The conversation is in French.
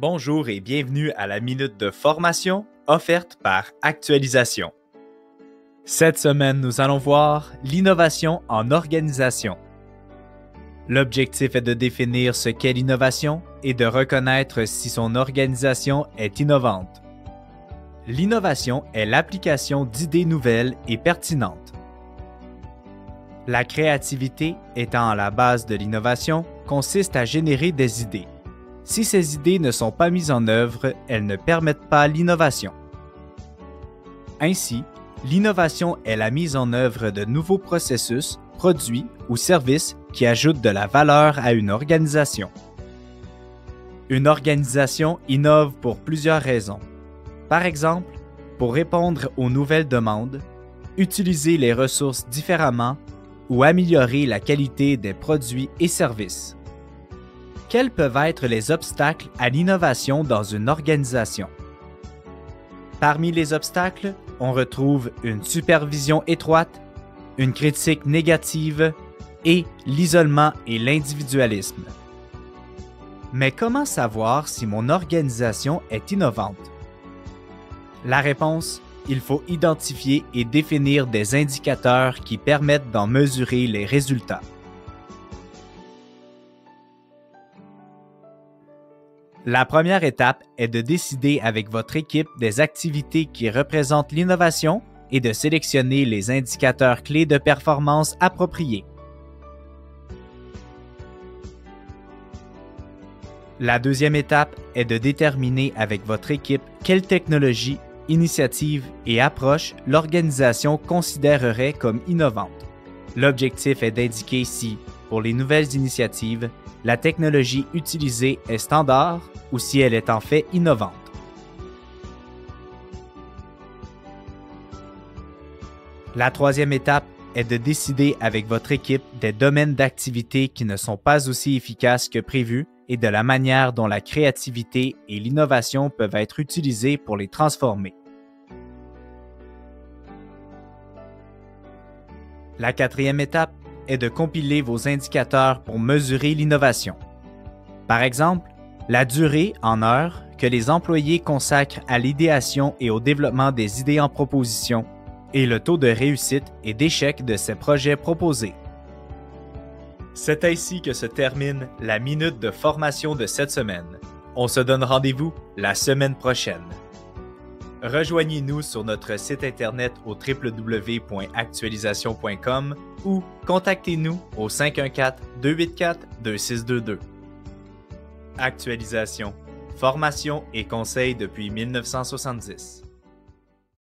Bonjour et bienvenue à la minute de formation offerte par Actualisation. Cette semaine, nous allons voir l'innovation en organisation. L'objectif est de définir ce qu'est l'innovation et de reconnaître si son organisation est innovante. L'innovation est l'application d'idées nouvelles et pertinentes. La créativité, étant à la base de l'innovation, consiste à générer des idées. Si ces idées ne sont pas mises en œuvre, elles ne permettent pas l'innovation. Ainsi, l'innovation est la mise en œuvre de nouveaux processus, produits ou services qui ajoutent de la valeur à une organisation. Une organisation innove pour plusieurs raisons. Par exemple, pour répondre aux nouvelles demandes, utiliser les ressources différemment ou améliorer la qualité des produits et services. Quels peuvent être les obstacles à l'innovation dans une organisation? Parmi les obstacles, on retrouve une supervision étroite, une critique négative et l'isolement et l'individualisme. Mais comment savoir si mon organisation est innovante? La réponse, il faut identifier et définir des indicateurs qui permettent d'en mesurer les résultats. La première étape est de décider avec votre équipe des activités qui représentent l'innovation et de sélectionner les indicateurs clés de performance appropriés. La deuxième étape est de déterminer avec votre équipe quelle technologie, initiative et approche l'organisation considérerait comme innovante. L'objectif est d'indiquer si, pour les nouvelles initiatives, la technologie utilisée est standard ou si elle est en fait innovante. La troisième étape est de décider avec votre équipe des domaines d'activité qui ne sont pas aussi efficaces que prévu et de la manière dont la créativité et l'innovation peuvent être utilisées pour les transformer. La quatrième étape est de compiler vos indicateurs pour mesurer l'innovation. Par exemple, la durée en heures que les employés consacrent à l'idéation et au développement des idées en proposition et le taux de réussite et d'échec de ces projets proposés. C'est ainsi que se termine la minute de formation de cette semaine. On se donne rendez-vous la semaine prochaine. Rejoignez-nous sur notre site internet au www.actualisation.com ou contactez-nous au 514-284-2622. Actualisation, formation et conseils depuis 1970.